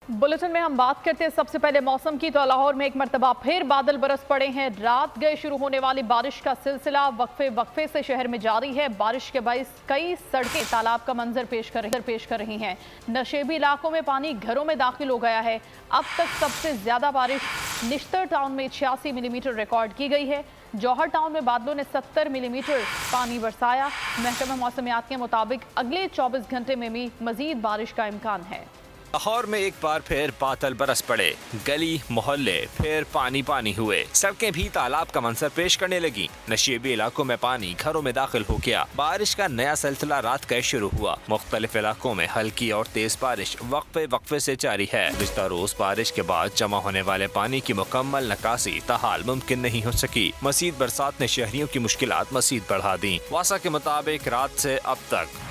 Bulletin में हम बात करते हैं सबसे पहले मौसम की। तो लाहौर में एक मरतबा फिर बादल बरस पड़े हैं। रात गए शुरू होने वाली बारिश का सिलसिला वक्फे से शहर में जारी है। बारिश के बाइस कई सड़कें तालाब का मंजर पेश कर रही हैं। नशेबी इलाकों में पानी घरों में दाखिल हो गया है। अब तक सबसे ज्यादा बारिश निश्तर टाउन में 86 मिलीमीटर रिकॉर्ड की गई है। जौहर टाउन में बादलों ने 70 मिलीमीटर पानी बरसाया। महकमा मौसमियात के मुताबिक अगले 24 घंटे में भी मजीद बारिश का इम्कान है। लाहौर में एक बार फिर बादल बरस पड़े। गली मोहल्ले फिर पानी पानी हुए। सड़कें भी तालाब का मंजर पेश करने लगी। नशेबी इलाकों में पानी घरों में दाखिल हो गया। बारिश का नया सिलसिला रात गए शुरू हुआ। मुख्तलिफ इलाकों में हल्की और तेज बारिश वक्फे से जारी है। गुज़िश्ता रोज बारिश के बाद जमा होने वाले पानी की मुकम्मल निकासी ताहाल मुमकिन नहीं हो सकी। मजीद बरसात ने शहरियों की मुश्किलात मजीद बढ़ा दी। वासा के मुताबिक रात से अब तक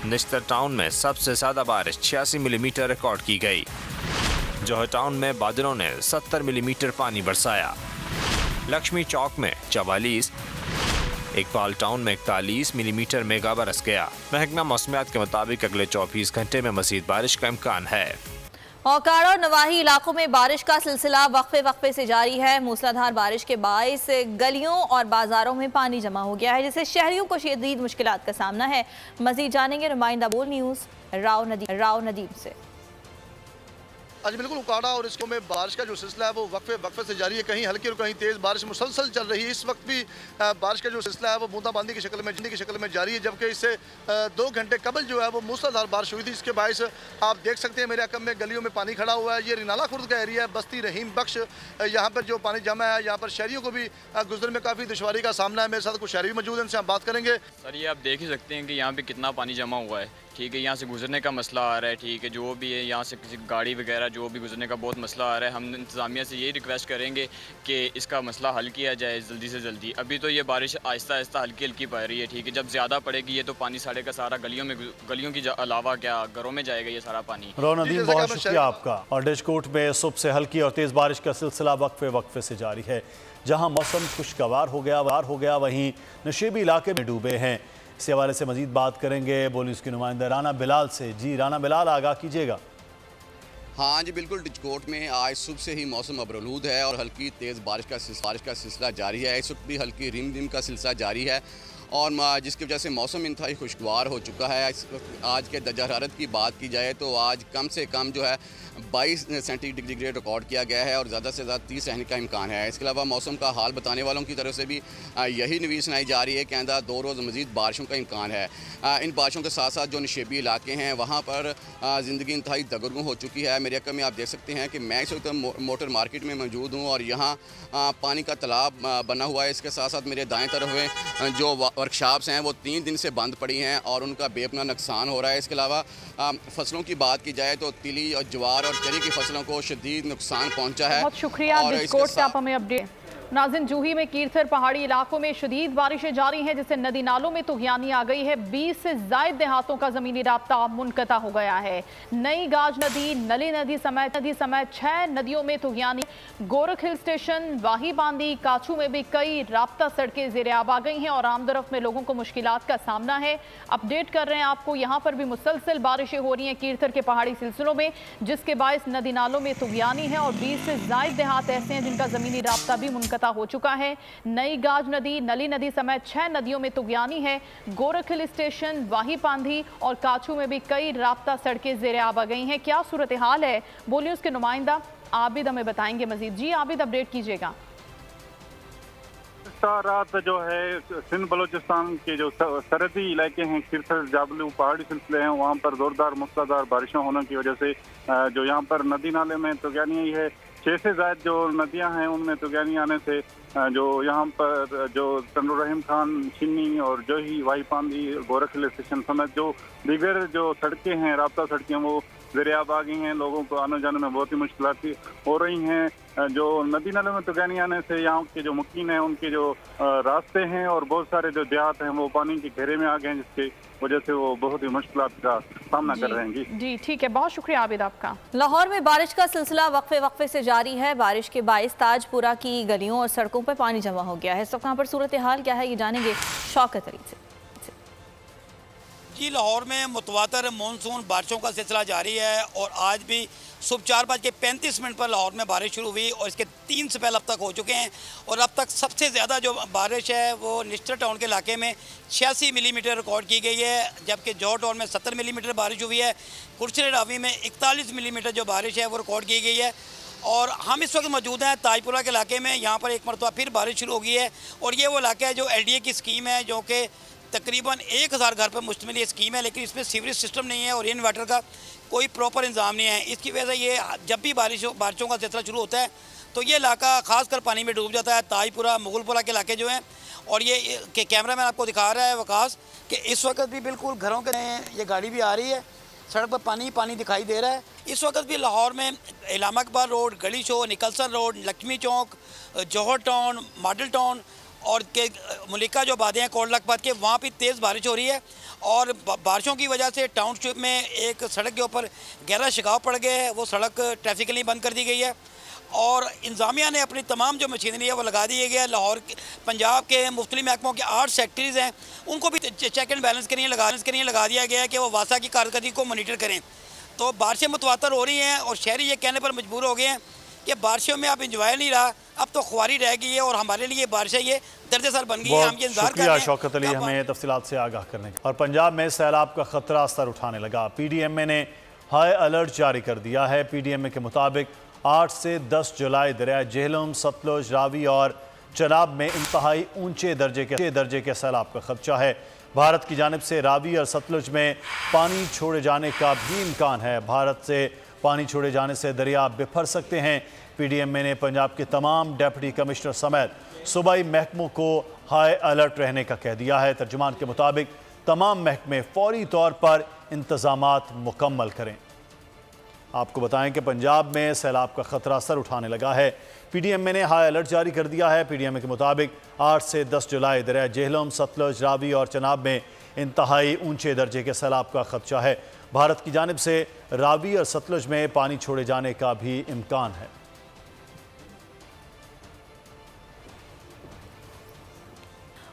निश्तर टाउन में सबसे ज्यादा बारिश 86 मिलीमीटर रिकॉर्ड की गई। जौहर टाउन में बादलों ने 70 मिलीमीटर पानी बरसाया। लक्ष्मी चौक में 44, इकबाल टाउन में 41 मिलीमीटर मेगा बरस गया। महकमा मौसमियात के मुताबिक अगले 24 घंटे में मजीद बारिश का इम्कान है। औकाड़ा और नवाही इलाकों में बारिश का सिलसिला वक्फे से जारी है। मूसलाधार बारिश के बाइस गलियों और बाजारों में पानी जमा हो गया है, जिससे शहरियों को शदीद मुश्किलात का सामना है। मजीद जानेंगे नुमाइंदा बोल न्यूज़ राव नदीम से। जी बिल्कुल, उकाड़ा और इसको में बारिश का जो सिलसिला है वो वक्फे से जारी है। कहीं हल्की और कहीं तेज़ बारिश मुसलसल चल रही है। इस वक्त भी बारिश का जो सिलसिला है वो बूंदाबांदी की शक्ल में जारी है, जबकि इससे 2 घंटे कबल जो है वो मूसलाधार बारिश हुई थी। इसके बायस आप देख सकते हैं मेरे अकम में गलियों में पानी खड़ा हुआ है। ये रिनाला खुर्द का एरिया है, बस्ती रहीम बख्श, यहाँ पर जो पानी जमा है, यहाँ पर शहरियों को भी गुजरने में काफ़ी दुश्वारी का सामना है। मेरे साथ कुछ शहरी भी मौजूद हैं, इनसे हम बात करेंगे। सर ये आप देख ही सकते हैं कि यहाँ पे कितना पानी जमा हुआ है। ठीक है, यहाँ से गुजरने का मसला आ रहा है। ठीक है, जो भी है यहाँ से किसी गाड़ी वगैरह जो भी गुजरने का बहुत मसला आ रहा है। हम इंतज़ामिया से यही रिक्वेस्ट करेंगे कि इसका मसला हल किया जाए जल्दी से जल्दी। अभी तो ये बारिश आहिस्ता आहिस्ता हल्की पड़ रही है। ठीक है, जब ज़्यादा पड़ेगी ये तो पानी साढ़े का सारा गलियों की अलावा क्या घरों में जाएगा ये सारा पानी। नदीम, बहुत शुक्रिया आपका। और डिशकोट में सुबह से हल्की और तेज़ बारिश का सिलसिला वक्फे से जारी है। जहाँ मौसम खुशगवार हो गया वहीं नशेबी इलाके में डूबे हैं। इस हवाले से मजीद बात करेंगे पुलिस की नुमाइंदा राना बिलाल से। जी राना बिलाल, आगाह कीजिएगा। हाँ जी बिल्कुल, डिचकोट में आज सुबह से ही मौसम अबरलूद है और हल्की तेज़ बारिश का सिलसिला जारी है। इस वक्त भी हल्की रिम का सिलसिला जारी है और जिसकी वजह से मौसम इंतहाई खुशगवार हो चुका है। आज के दर्जा हरारत की बात की जाए तो आज कम से कम जो है 22 सेंटीग्रेड रिकॉर्ड किया गया है और ज़्यादा से ज़्यादा 30 रहने का इम्कान है। इसके अलावा मौसम का हाल बताने वालों की तरफ से भी यही नवीस सुनाई जा रही है कि आइंदा 2 रोज़ मज़ीद बारिशों का इम्कान है। इन बारिशों के साथ साथ जो नशेबी इलाके हैं वहाँ पर ज़िंदगी इंतहाई दगरगू हो चुकी है। मेरे अकल में आप देख सकते हैं कि मैं इस वक्त मोटर मार्केट में मौजूद हूँ और यहाँ पानी का तालाब बना हुआ है। इसके साथ साथ मेरे दाएँ तरफ में जो वर्कशॉप्स हैं वो 3 दिन से बंद पड़ी हैं और उनका बेपना नुकसान हो रहा है। इसके अलावा फसलों की बात की जाए तो तिली और ज्वार और चरी की फसलों को शदीद नुकसान पहुंचा है। बहुत शुक्रिया डिस्कोट से आप हमें अपडेट। नाज़िन, जूही में कीरथर पहाड़ी इलाकों में शदीद बारिशें जारी हैं, जिससे नदी नालों में तुग़यानी आ गई है। 20 से ज़ायद देहातों का ज़मीनी राब्ता मुनक़ता हो गया है। नई गाज नदी, नली नदी समेत 6 नदियों में तुग़यानी। गोरख हिल स्टेशन, वाही बांदी, काछू में भी कई राब्ता सड़कें ज़ेर आब आ गई हैं और आमदरफ में लोगों को मुश्किलात का सामना है। अपडेट कर रहे हैं आपको, यहाँ पर भी मुसलसल बारिशें हो रही हैं कीरथर के पहाड़ी सिलसिलों में, जिसके बायस नदी नालों में तुग़यानी है और 20 से ज़ायद देहात ऐसे हैं जिनका ज़मीनी राब्ता भी मुनक़ता हो चुका है। नई गाज नदी, नली नदी समेत 6 नदियों में तुग़यानी है। गोरख हिल स्टेशन, वाही पांधी और काछू में भी कई राब्ता सड़कें ज़ेर आब आ गई हैं। क्या सूरत हाल है, बोलिए उसके नुमाइंदा आबिद हमें बताएंगे मजीद। जी आबिद, अपडेट कीजिएगा। रात जो है सिंध बलोचिस्तान के जो सरहदी इलाके हैं, कीरथर जाबलू पहाड़ी सिलसिले हैं, वहाँ पर जोरदार मूसलाधार बारिशों होने की वजह से जो यहाँ पर नदी नाले में तुग़यानी आई है। 6 से ज़ायद जो नदियां हैं उनमें तुग़यानी आने से जो यहाँ पर जो तंदुर रहीम खान, छिन्नी और जोही, वाही पांदी, गोरख हिल स्टेशन समेत जो दीगर जो सड़कें हैं, राब्ता सड़कें, वो ज़ेर आब आ गई हैं। लोगों को आने जाने में बहुत ही मुश्किलात हो रही हैं। जो नदी नाले में तुग़यानी आने से यहाँ के जो मुकीन हैं उनके जो रास्ते हैं और बहुत सारे जो देहात हैं वो पानी के घेरे में आ गए हैं, जिसके वजह से वो बहुत ही मुश्किलात का सामना कर रहे हैं। जी ठीक है, बहुत शुक्रिया आबिद आपका। लाहौर में बारिश का सिलसिला वक्फे से जारी है। बारिश के बाइस ताजपुरा की गलियों और सड़कों पर पानी जमा हो गया है। इस वक्त यहाँ पर सूरत हाल क्या है ये जानेंगे शौकत अली से। जी, लाहौर में मुतवातर मानसून बारिशों का सिलसिला जारी है और आज भी सुबह 4:35 पर लाहौर में बारिश शुरू हुई और इसके 3 स्पेल अब तक हो चुके हैं। और अब तक सबसे ज़्यादा जो बारिश है वो निस्टर टाउन के इलाके में 86 मिलीमीटर रिकॉर्ड की गई है, जबकि जौहर टाउन में 70 मिलीमीटर बारिश हुई है। कुर्सी रावी में 41 मिलीमीटर जो बारिश है वो रिकॉर्ड की गई है। और हम इस वक्त मौजूद हैं ताजपुरा के इलाके में। यहाँ पर एक मरतबा फिर बारिश शुरू हो गई है और ये वो इलाका है जो LDA की स्कीम है, जो कि तकरीबन 1000 घर पर मुश्तमिल ये स्कीम है, लेकिन इसमें सीवरेज सिस्टम नहीं है और रेन वाटर का कोई प्रॉपर इंतजाम नहीं है। इसकी वजह से ये जब भी बारिशों का सिलसिला शुरू होता है तो ये इलाका खासकर पानी में डूब जाता है। ताजपुरा, मुगलपुरा के इलाके जो हैं, और ये कैमरा मैन आपको दिखा रहा है वकास कि इस वक्त भी बिल्कुल घरों के ये गाड़ी भी आ रही है, सड़क पर पानी दिखाई दे रहा है। इस वक्त भी लाहौर में इलामा इकबाल रोड, गली शो, निकलसन रोड, लक्ष्मी चौक, जौहर टाउन, मॉडल टाउन और के मलिका जो आबादी हैं कोट लखपत के, वहाँ भी तेज़ बारिश हो रही है। और बारिशों की वजह से टाउनशिप में एक सड़क के ऊपर गहरा शिकाव पड़ गया है, वो सड़क ट्रैफिक के लिए बंद कर दी गई है और इंतज़ामिया ने अपनी तमाम जो मशीनरी है वो लगा दी गई है। लाहौर पंजाब के मुख्तलिफ महकमों के 8 सेक्टरीज़ हैं, उनको भी चेक एंड बैलेंस के लिए लगा दिया गया है कि वो वासा की कारकर्दगी को मॉनिटर करें। तो बारिशें मुतवातर हो रही हैं और शहरी ये कहने पर मजबूर हो गए हैं कि बारिशों में अब इंजॉय नहीं रहा, अब तो ख्वारी रह गई है और हमारे लिए बारिशें ये दर्द-ए-सर बन गई है। हम ये इंतजार कर रहे हैं। शौकत अली हमें तफसीलात से आगाह करने का। और पंजाब में सैलाब का खतरा असर उठाने लगा। PDMA ने हाई अलर्ट जारी कर दिया है। PDMA के मुताबिक 8 से 10 जुलाई दरिया जेहलम, सतलुज, रावी और चनाब में इंतहाई ऊंचे दर्जे के सैलाब का खदशा है। भारत की जानिब से रावी और सतलुज में पानी छोड़े जाने का भी इम्कान है। भारत से पानी छोड़े जाने से दरिया बिफर सकते हैं। PDMA ने पंजाब के तमाम डिप्टी कमिश्नर समेत सूबाई महकमों को हाई अलर्ट रहने का कह दिया है। तर्जुमान के मुताबिक तमाम महकमे फौरी तौर पर इंतजामात मुकम्मल करें। आपको बताएं कि पंजाब में सैलाब का खतरा सर उठाने लगा है। PDMA ने हाई अलर्ट जारी कर दिया है। PDMA के मुताबिक 8 से 10 जुलाई दरिया जेहलम, सतलुज, रावी और चनाब में इंतहाई ऊंचे दर्जे के सैलाब का खदशा है। भारत की जानिब से रावी और सतलुज में पानी छोड़े जाने का भी इम्कान है।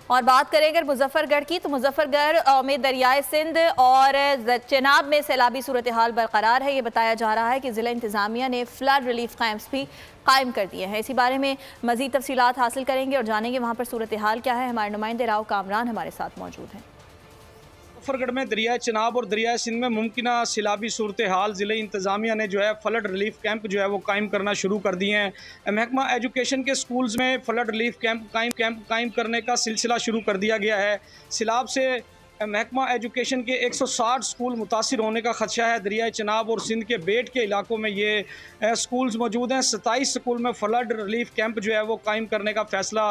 और बात करें अगर मुजफ्फरगढ़ की, तो मुजफ्फरगढ़ में दरियाए सिंध और चनाब में सैलाबी सूरत हाल बरकरार है। ये बताया जा रहा है कि ज़िला इंतज़ामिया ने फ्लड रिलीफ कैंप्स भी कायम कर दिए हैं। इसी बारे में मज़ीद तफसीलात हासिल करेंगे और जानेंगे वहाँ पर सूरत हाल क्या है। हमारे नुमाइंदे राव कामरान हमारे साथ मौजूद हैं। मुजफ्फरगढ़ में दरिया चनाब और दरिया सिंध में मुमकिना सैलाबी सूरत हाल ज़िले इंतज़ामिया ने जो है फ्लड रिलीफ कैंप जो है वो कायम करना शुरू कर दिए हैं। महकमा एजुकेशन के स्कूल्स में फ्लड रिलीफ कैंप कायम करने का सिलसिला शुरू कर दिया गया है। सैलाब से महकमा एजुकेशन के 160 स्कूल मुतासिर होने का खदशा है। दरिया चनाब और सिंध के बेट के इलाकों में ये स्कूल्स मौजूद हैं। 27 स्कूल में फ्लड रिलीफ कैंप जो है वो कायम करने का फ़ैसला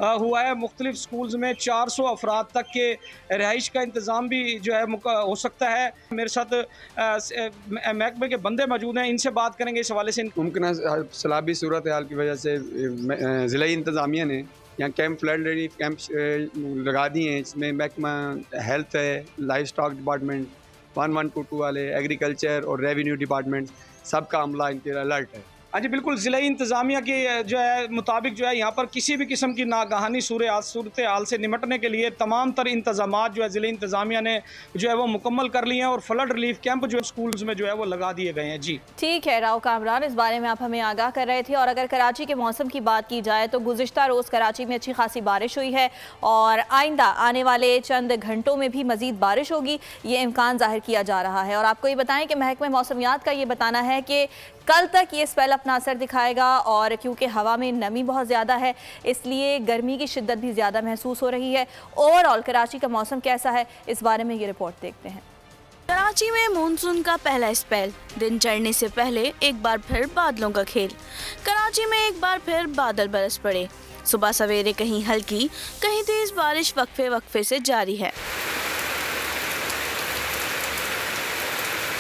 हुआ है। मुख्तलिफ स्कूल्स में 400 अफराद तक के रिहाइश का इंतज़ाम भी जो है हो सकता है। मेरे साथ महकमे के बंदे मौजूद हैं, इनसे बात करेंगे इस हवाले से। मुमकिन सैलाबी सूरत हाल की वजह से ज़िला इंतज़ामिया ने यहाँ कैंप फ्लड रिलीफ कैंप लगा दिए हैं। इसमें महकमा हेल्थ है, लाइफ स्टॉक डिपार्टमेंट, 1122 वाले, एग्रीकल्चर और रेवेन्यू डिपार्टमेंट, सबका अमला इनके अलर्ट है। हाँ जी बिल्कुल, ज़िला इंतज़ामिया के जो है मुताबिक जो है यहाँ पर किसी भी किस्म की नागहानी सूरत हाल से निमटने के लिए तमाम तर इंतज़ामात जो है ज़िला इंतज़ामिया ने जो है वो मुकम्मल कर लिए हैं और फ्लड रिलीफ कैंप जो स्कूल्स में जो है वो लगा दिए गए हैं। जी ठीक है राव कामरान, इस बारे में आप हमें आगाह कर रहे थे। और अगर कराची के मौसम की बात की जाए तो गुज़िश्ता रोज़ कराची में अच्छी खासी बारिश हुई है और आइंदा आने वाले चंद घंटों में भी मज़ीद बारिश होगी, ये इम्कान ज़ाहिर किया जा रहा है। और आपको ये बताएं कि महकमे मौसमियात का ये बताना है कि कल तक ये स्पेल अपना असर दिखाएगा और क्योंकि हवा में नमी बहुत ज़्यादा है इसलिए गर्मी की शिद्दत भी ज़्यादा महसूस हो रही है। ओवरऑल कराची का मौसम कैसा है, इस बारे में ये रिपोर्ट देखते हैं। कराची में मानसून का पहला स्पेल, दिन चढ़ने से पहले एक बार फिर बादलों का खेल। कराची में एक बार फिर बादल बरस पड़े। सुबह सवेरे कहीं हल्की कहीं तेज बारिश वक्फे वक्फे से जारी है।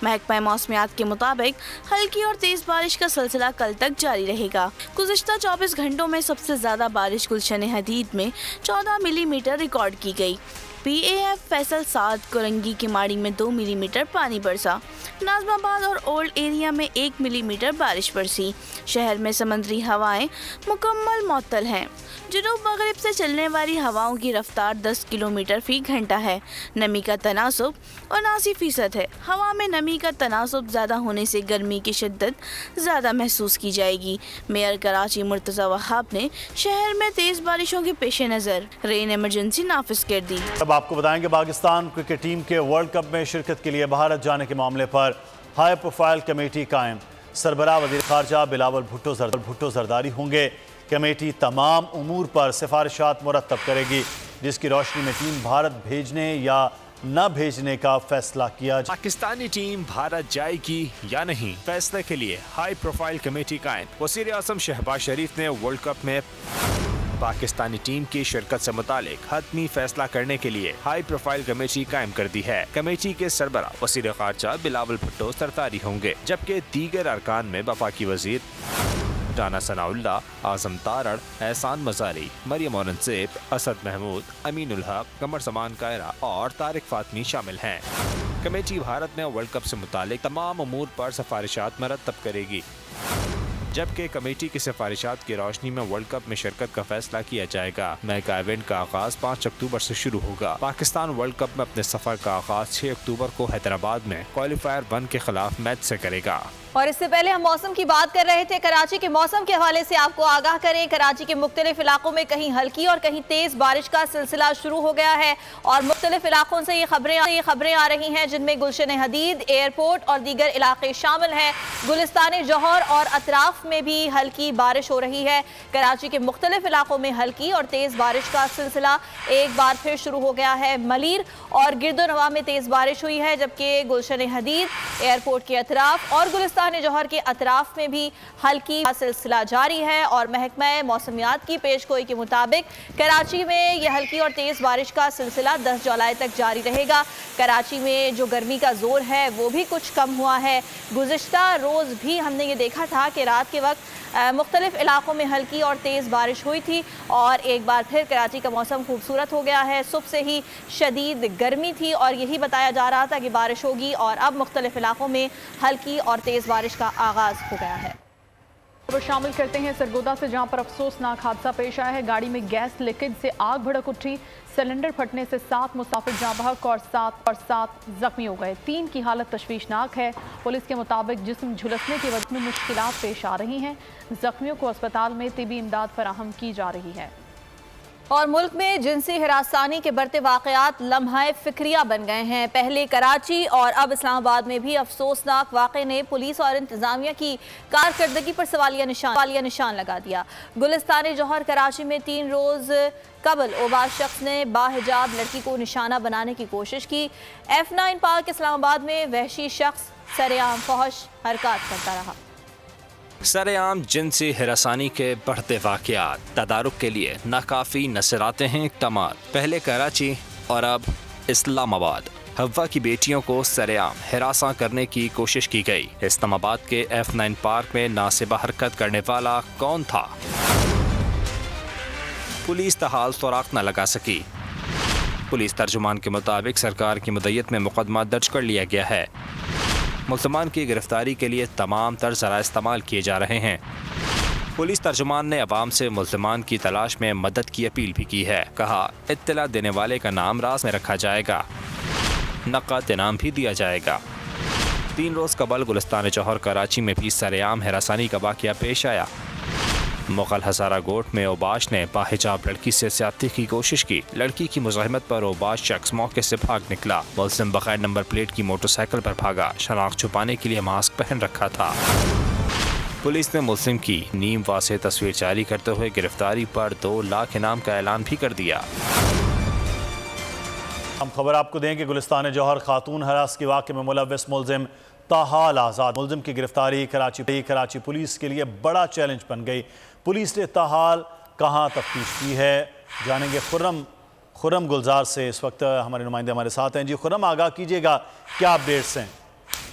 महकमा मौसमियात के मुताबिक हल्की और तेज बारिश का सिलसिला कल तक जारी रहेगा। गुज़िश्ता 24 घंटों में सबसे ज्यादा बारिश गुलशन हदीद में 14 मिलीमीटर रिकॉर्ड की गई। PAF फैसल साद कोरंगी की माड़ी में 2 मिलीमीटर पानी बरसा। नाजमाबाद और ओल्ड एरिया में 1 मिलीमीटर बारिश बरसी। शहर में समुद्री हवाएं मुकम्मल मअतल हैं। जुनूब मगरिब से चलने वाली हवाओं की रफ्तार 10 किलोमीटर फी घंटा है। नमी का तनासुब 79% है। हवा में नमी का तनासुब ज़्यादा होने से गर्मी की शिद्दत ज़्यादा महसूस की जाएगी। मेयर कराची मुर्तज़ा वहाब ने शहर में तेज़ बारिशों के पेश नज़र रेन इमरजेंसी नाफिज कर दी। अब आपको बताएंगे पाकिस्तान क्रिकेट टीम के वर्ल्ड कप में शिरकत के लिए भारत जाने के मामले पर हाई प्रोफाइल कमेटी कायम। सरबराह वज़ीर ख़ारजा बिलावल भुट्टो जरदारी होंगे। कमेटी तमाम उमूर पर सिफारिशात मुरतब करेगी, जिसकी रोशनी में टीम भारत भेजने या न भेजने का फैसला किया। पाकिस्तानी टीम भारत जाएगी या नहीं, फैसले के लिए हाई प्रोफाइल कमेटी कायम। वज़ीर आज़म शहबाज शरीफ ने वर्ल्ड कप में पाकिस्तानी टीम की शिरकत से मुतालिक हतमी फैसला करने के लिए हाई प्रोफाइल कमेटी कायम कर दी है। कमेटी के सरबराह वज़ीर ख़ारजा बिलावल भुट्टो सरदारी होंगे, जबकि दीगर अरकान में वफाकी वज़ीर राना सनाउल्लाह, आज़म तारड़, एहसान मज़ारी, मरियम औरंगज़ेब, असद महमूद, अमीनुल हक, कमर समान कायरा और तारिक फातमी शामिल हैं। कमेटी भारत में वर्ल्ड कप से मुतालिक तमाम उमूर पर सिफारिशात मरतब करेगी, जबकि कमेटी की सिफारिशात की रोशनी में वर्ल्ड कप में शिरकत का फैसला किया जाएगा। मेगा इवेंट का आगाज 5 अक्टूबर से शुरू होगा। पाकिस्तान वर्ल्ड कप में अपने सफर का आगाज 6 अक्टूबर को हैदराबाद में क्वालिफायर 1 के खिलाफ मैच से करेगा। और इससे पहले हम मौसम की बात कर रहे थे। कराची के मौसम के हवाले से आपको आगाह करें, कराची के मुख्तलिफ इलाकों में कहीं हल्की और कहीं तेज बारिश का सिलसिला शुरू हो गया है और मुख्तलिफ इलाकों से ये खबरें आ रही हैं, जिनमें गुलशन हदीद, एयरपोर्ट और दीगर इलाके शामिल हैं। गुलिस्तान जौहर और अतराफ में भी हल्की बारिश हो रही है। कराची के मुख्तलिफ इलाकों में हल्की और तेज बारिश का सिलसिला एक बार फिर शुरू हो गया है। मलीर और गिरदोनवा में तेज बारिश हुई है, जबकि गुलशन हदीद, एयरपोर्ट के अतराफ और गुलिस्तान जौहर के अतराफ में भी हल्की सिलसिला जारी है। और महकमा मौसमियात की पेशगोई के मुताबिक कराची में यह हल्की और तेज बारिश का सिलसिला 10 जुलाई तक जारी रहेगा। कराची में जो गर्मी का जोर है वो भी कुछ कम हुआ है। गुज़िश्ता रोज़ भी हमने ये देखा था कि रात के वक्त मुख्तलिफ इलाकों में हल्की और तेज़ बारिश हुई थी और एक बार फिर कराची का मौसम खूबसूरत हो गया है। सुबह से ही शदीद गर्मी थी और यही बताया जा रहा था कि बारिश होगी और अब मुख्तलिफ इलाकों में हल्की और तेज़ बारिश का आगाज़ हो गया है। खबर शामिल करते हैं सरगोदा से, जहां पर अफसोसनाक हादसा पेश आया है। गाड़ी में गैस लीकेज से आग भड़क उठी। सिलेंडर फटने से 7 मुसाफिर जाँ बहक और 7 जख्मी हो गए। 3 की हालत तशवीशनाक है। पुलिस के मुताबिक जिस्म झुलसने की वजह में मुश्किलात पेश आ रही हैं। जख्मियों को अस्पताल में तिबी इमदाद फराहम की जा रही है। और मुल्क में जिनसी हिरासानी के बढ़ते वाक़यात लम्हा फिक्रिया बन गए हैं। पहले कराची और अब इस्लामाबाद में भी अफसोसनाक वाक़े ने पुलिस और इंतज़ामिया की कारकर्दगी पर सवालिया निशान लगा दिया। गुलिस्तान जौहर कराची में 3 रोज़ कबल ओबाज शख्स ने बाहिजाब लड़की को निशाना बनाने की कोशिश की। F9 पार्क इस्लामाबाद में वहशी शख्स सरेआम फहश हरकत करता रहा। सरेआम जिनसी हिरासानी के बढ़ते वाक़यात तदारुक के लिए नाकाफ़ी नज़र आते हैं इक़दाम। पहले कराची और अब इस्लामाबाद। हवा की बेटियों को सरेआम हिरासा करने की कोशिश की गई। इस्लामाबाद के F9 पार्क में नासिबा हरकत करने वाला कौन था? पुलिस तहाल सुराग न लगा सकी। पुलिस तर्जुमान के मुताबिक सरकार की मुद्दत में मुकदमा दर्ज कर लिया गया है। मुल्ज़मान की गिरफ्तारी के लिए तमाम तर ज़राए इस्तेमाल किए जा रहे हैं। पुलिस तर्जुमान ने अवाम से मुल्ज़मान की तलाश में मदद की अपील भी की है। कहा, इत्तला देने वाले का नाम राज में रखा जाएगा, नक़द इनाम भी दिया जाएगा। 3 रोज़ कबल गुलिस्तान जौहर कराची में भी सरेआम हिरासानी का वाक़या पेश आया। मुगल हज़ारा गोट में ओबाश ने बाहिजाब लड़की से ज़्यादती की कोशिश की। लड़की की मुज़ाहिमत पर ओबाश शख्स मौके से भाग निकला। मुल्ज़िम बगैर नंबर प्लेट की मोटरसाइकिल पर भागा। शनाख्त छुपाने के लिए मास्क पहन रखा था। पुलिस ने मुल्ज़िम की नीम वाज़ेह तस्वीर जारी करते हुए गिरफ्तारी पर 2 लाख इनाम का ऐलान भी कर दिया। हम खबर आपको दें कि गुलिस्तान जौहर खातून हरास के वाक़े में मुलव्वस मुल्ज़िम ताहाल आज़ाद। मुल्ज़िम की गिरफ्तारी कराची पुलिस के लिए बड़ा चैलेंज बन गई। पुलिस ने ताहाल कहाँ तफ्तीश की है, जानेंगे खुर्रम गुलजार से। इस वक्त हमारे नुमाइंदे हमारे साथ हैं। जी खुर्रम, आगाह कीजिएगा, क्या अपडेट्स हैं?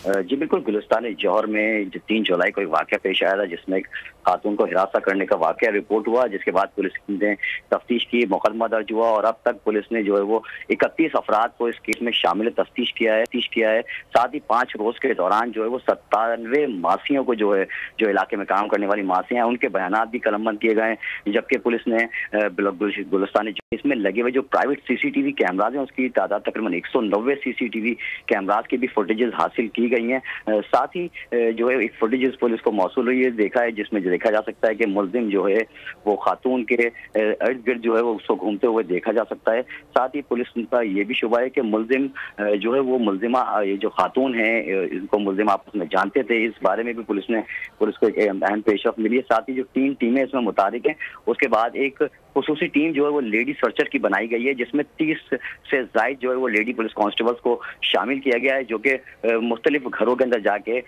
जी बिल्कुल, गुलिस्तान जौहर में 3 जुलाई को एक वाक़या पेश आया था जिसमें एक खातून को हिरासत करने का वाक़या रिपोर्ट हुआ, जिसके बाद पुलिस ने तफ्तीश की, मुकदमा दर्ज हुआ और अब तक पुलिस ने जो है वो 31 अफराद को इस केस में शामिल तफ्तीश किया है। साथ ही 5 रोज के दौरान जो है वो 97 मासियों को जो है, जो इलाके में काम करने वाली मासियाँ हैं, उनके बयानात भी कलमबंद किए गए, जबकि पुलिस ने गुलिस्तान इसमें लगे हुए जो प्राइवेट सीसीटीवी कैमराज हैं उसकी तादाद तकरीबन 190 सीसीटीवी कैमराज की भी फुटेजेस हासिल की गई हैं। साथ ही जो है एक फुटेजेस पुलिस को मौसूल हुई है, देखा है, जिसमें देखा जा सकता है कि मुल्जिम जो है वो खातून के इर्द गिर्द जो है वो उसको घूमते हुए देखा जा सकता है। साथ ही पुलिस का ये भी शुबा है कि मुल्जिम जो है वो मुल्जिमा, ये जो खातून है इनको मुल्जिम आपस में जानते थे, इस बारे में भी पुलिस को एक अहम पेशरफ मिली है। साथ ही जो 3 टीमें इसमें मुतारिक हैं, उसके बाद एक खुसूसी टीम जो है वो लेडी सर्चर की बनाई गई है, जिसमें 30 से ज़ायद जो है वो लेडी पुलिस कांस्टेबल्स को शामिल किया गया है, जो कि मुख्तलिफ घरों के अंदर जाके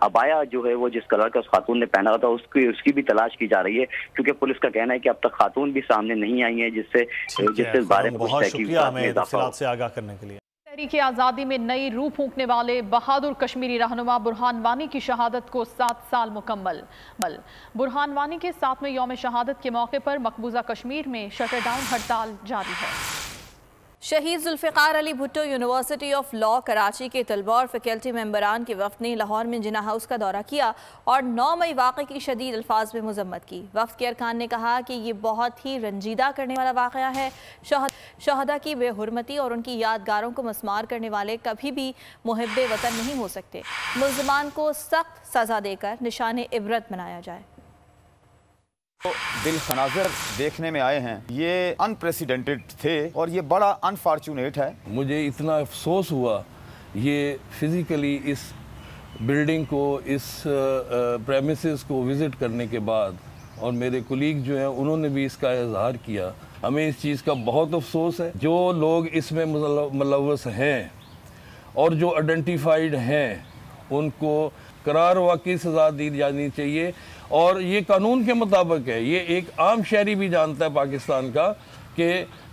अबाया जो है वो जिस कलर का उस खातून ने पहना था उसकी भी तलाश की जा रही है, क्योंकि पुलिस का कहना है कि अब तक खातून भी सामने नहीं आई है, जिससे इस बारे में बहुत शुक्रिया हमें तफसीलात से आगाह करने के लिए। तहरीक आज़ादी में नई रूह फूंकने वाले बहादुर कश्मीरी रहनुमा बुरहान वानी की शहादत को 7 साल मुकम्मल। बुरहान वानी के 7वें यौम शहादत के मौके पर मकबूजा कश्मीर में शटरडाउन हड़ताल जारी है। शहीद Zulfikar Ali Bhutto university of law Karachi के तलबा और फैकल्टी मेंबरान के वफ़द ने लाहौर में जिन्ना हाउस का दौरा किया और 9 मई वाक़े की शदीद अल्फाज में मज़म्मत की। वफ़द के अरकान ने कहा कि ये बहुत ही रंजीदा करने वाला वाक़या है। शहदा की बेहुरमती और उनकी यादगारों को मस्मार करने वाले कभी भी मुहिब्बे वतन नहीं हो सकते। मुल्ज़िमान को सख्त सज़ा देकर निशान इबरत बनाया जाए। दिल खनाजर देखने में आए हैं, ये अनप्रेसिडेंटेड थे और ये बड़ा अनफॉर्चुनेट है। मुझे इतना अफसोस हुआ ये फिज़िकली इस बिल्डिंग को, इस प्रेमिसेस को विज़िट करने के बाद, और मेरे कुलीग जो हैं उन्होंने भी इसका इजहार किया। हमें इस चीज़ का बहुत अफसोस है। जो लोग इसमें मुलव्वस हैं और जो आइडेंटिफाइड हैं उनको करार वाकई सज़ा दी जानी चाहिए, और ये कानून के मुताबिक है। ये एक आम शहरी भी जानता है पाकिस्तान का कि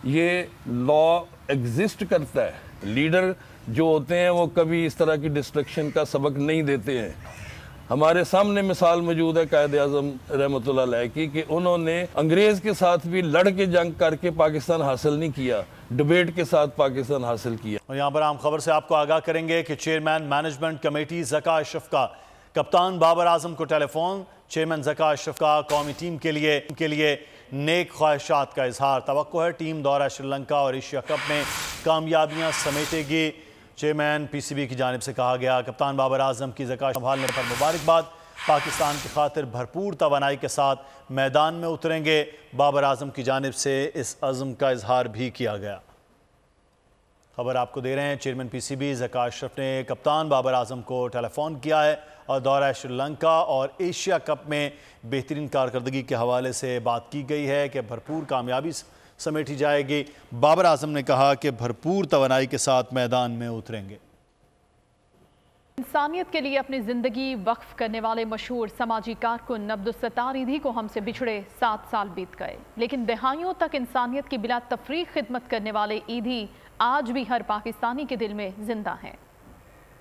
ये लॉ एग्जिस्ट करता है। लीडर जो होते हैं वो कभी इस तरह की डिस्ट्रक्शन का सबक नहीं देते हैं। हमारे सामने मिसाल मौजूद है कायद आज़म रहमतुल्लाह अलैह की, कि उन्होंने अंग्रेज़ के साथ भी लड़ के जंग करके पाकिस्तान हासिल नहीं किया, डिबेट के साथ पाकिस्तान हासिल किया। और यहाँ पर आम खबर से आपको आगाह करेंगे कि chairman management committee Zaka Ashraf का कप्तान बाबर आजम को टेलीफोन। चेयरमैन ज़का अशरफ का कौमी टीम के लिए नेक ख्वाहिशात का इजहार। तवक्को है टीम दौरा श्रीलंका और एशिया कप में कामयाबियां समेटेगी। चेयरमैन पीसीबी की जानिब से कहा गया, कप्तान बाबर आजम की ज़का संभालने पर मुबारकबाद। पाकिस्तान की खातिर भरपूर तवानाई के साथ मैदान में उतरेंगे। बाबर आजम की जानिब से इस अज़्म का इजहार भी किया गया। खबर आपको दे रहे हैं, चेयरमैन पीसीबी ज़का अशरफ ने कप्तान बाबर आजम को टेलीफोन किया है और दौरा श्रीलंका और एशिया कप में बेहतरीन कारकर्दगी के हवाले से बात की गई है कि भरपूर कामयाबी समेटी जाएगी। बाबर आजम ने कहा कि भरपूर तवानाई के साथ मैदान में उतरेंगे। इंसानियत के लिए अपनी ज़िंदगी वक्फ करने वाले मशहूर समाजी कारकुन अब्दुल सत्तार ईधी को हमसे बिछड़े 7 साल बीत गए, लेकिन दहाइयों तक इंसानियत की बिला तफरीक खिदमत करने वाले ईधी आज भी हर पाकिस्तानी के दिल में जिंदा हैं।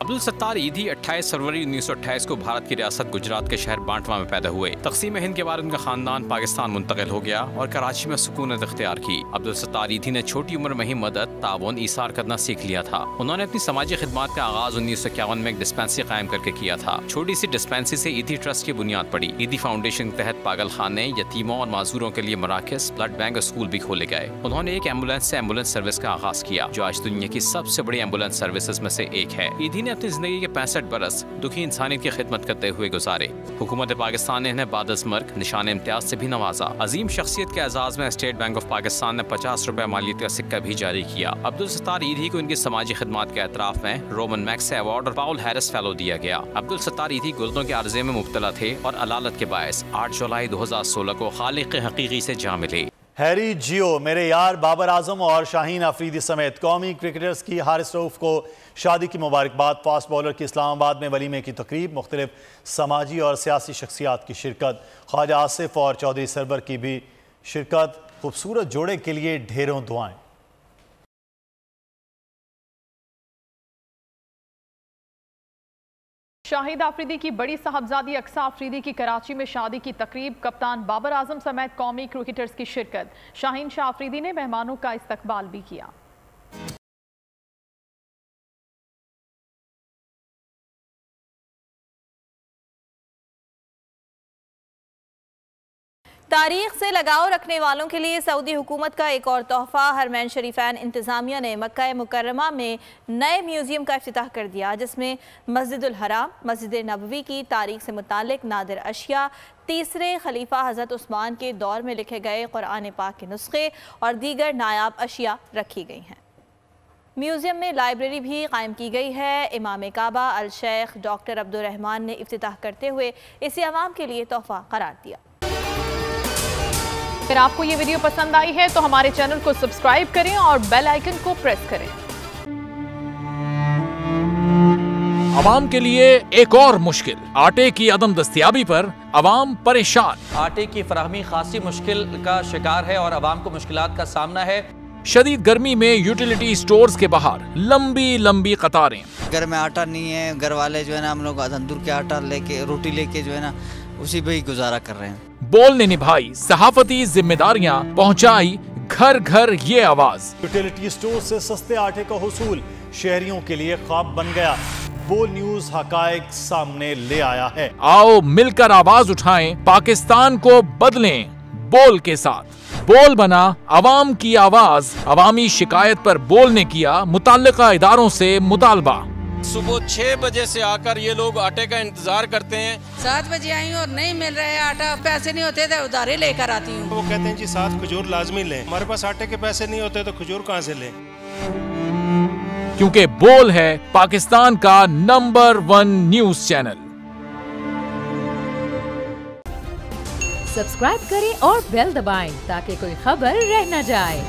अब्दुल सत्तार ईधी 28 फरवरी 1928 को भारत की रियासत गुजरात के शहर बांटवा में पैदा हुए। तकसीम हिंद के बाद उनका खानदान पाकिस्तान मुंतकिल हो गया और कराची में सुकूनत इख्तियार की। अब्दुल सत्तार ईधी ने छोटी उम्र में ही मदद, ताउन, ईसार करना सीख लिया था। उन्होंने अपनी समाजी खिदमत का आगाज 1951 में एक डिस्पेंसरी कायम करके किया था। छोटी सी डिस्पेंसरी से ईधी ट्रस्ट की बुनियाद पड़ी। ईधी फाउंडेशन के तहत पागल खाने, यतीमों और माजूरों के लिए मराकज, ब्लड बैंक और स्कूल भी खोले गए। उन्होंने एक एम्बुलेंस से एम्बुलेंस सर्विस का आगाज किया, जो आज दुनिया की सबसे बड़ी एम्बुलेंस सर्विसेज में से एक है। ईधी ने अपनी जिंदगी के 65 बरस दुखी इंसानियत की खिदमत करते हुए गुजारे। हुकूमत पाकिस्तान ने इन्हें बादस्मर्ग निशान इम्तियाज से भी नवाजा। अजीम शख्सियत के एजाज में स्टेट बैंक ऑफ पाकिस्तान ने 50 रुपए मालियत का सिक्का भी जारी किया। अब्दुल सत्तार ईधी को इनकी समाजी खिदमत के एतराफ में रोमन मैक्स अवार्ड और पाउल हैरिस फेलो दिया गया। अब्दुल सत्तार ईधी गुर्दों के अर्जे में मुब्तला थे और अलालत के बायस 8 जुलाई 2016 को खालिक हकीकी से जा मिले। हैरी जियो, मेरे यार बाबर आजम और शाहीन अफरीदी समेत कौमी क्रिकेटर्स की हारिस रऊफ को शादी की मुबारकबाद। फास्ट बॉलर की इस्लामाबाद में वलीमे की तकरीब, मुख्तलिफ समाजी और सियासी शख्सियात की शिरकत, ख्वाजा आसिफ और चौधरी सरवर की भी शिरकत। खूबसूरत जोड़े के लिए ढेरों दुआएं। शाहिद आफरीदी की बड़ी साहबजादी अक्सा आफरीदी की कराची में शादी की तकरीब, कप्तान बाबर आजम समेत कौमी क्रिकेटर्स की शिरकत। शाहीन शाह आफरीदी ने मेहमानों का इस्तकबाल भी किया। तारीख से लगाव रखने वालों के लिए सऊदी हुकूमत का एक और तोहफा। हरमैन शरीफैन इंतज़ामिया ने मक्का मुकर्रमा में नए म्यूज़ियम का इफ्तिताह कर दिया, जिसमें मस्जिदुल हराम, मस्जिद नबवी की तारीख से मुतालिक नादिर अशिया, तीसरे खलीफा हज़रत उस्मान के दौर में लिखे गए कुरान पाक के नुस्खे और दीगर नायाब अशिया रखी गई हैं। म्यूज़ियम में लाइब्रेरी भी कायम की गई है। इमाम काबा अल शेख डॉक्टर अब्दुर्रहमान ने इफ्तिताह करते हुए इसे अवाम के लिए तोहफा करार दिया। अगर आपको ये वीडियो पसंद आई है तो हमारे चैनल को सब्सक्राइब करें और बेल आइकन को प्रेस करें। आवाम के लिए एक और मुश्किल, आटे की अदम दस्तयाबी पर आवाम परेशान। आटे की फराहमी खासी मुश्किल का शिकार है और आवाम को मुश्किलात का सामना है। शदीद गर्मी में यूटिलिटी स्टोर्स के बाहर लंबी लंबी कतारें। घर में आटा नहीं है, घर वाले जो है ना हम लोग तंदूर के आटा लेके रोटी लेके जो है ना उसी पे ही गुजारा कर रहे हैं। बोल ने निभाई सहाफती जिम्मेदारियां, पहुंचाई घर घर ये आवाज। यूटिलिटी स्टोर से सस्ते आटे का हुसूल शहरियों के लिए ख्वाब बन गया। बोल न्यूज हकायक सामने ले आया है। आओ मिलकर आवाज उठाएं, पाकिस्तान को बदलें बोल के साथ। बोल बना आवाम की आवाज। अवामी शिकायत पर बोल ने किया मुताल्लिका इदारों से मुतालबा। सुबह 6 बजे से आकर ये लोग आटे का इंतजार करते हैं। 7 बजे आई और नहीं मिल रहा है आटा, पैसे नहीं होते थे उधारे लेकर आती हूँ। वो कहते हैं जी 7 खजूर लाजमी लें, हमारे पास आटे के पैसे नहीं होते तो खजूर कहाँ से लें? क्योंकि बोल है पाकिस्तान का नंबर 1 न्यूज चैनल। सब्सक्राइब करें और बेल दबाएं ताकि कोई खबर रह न जाए।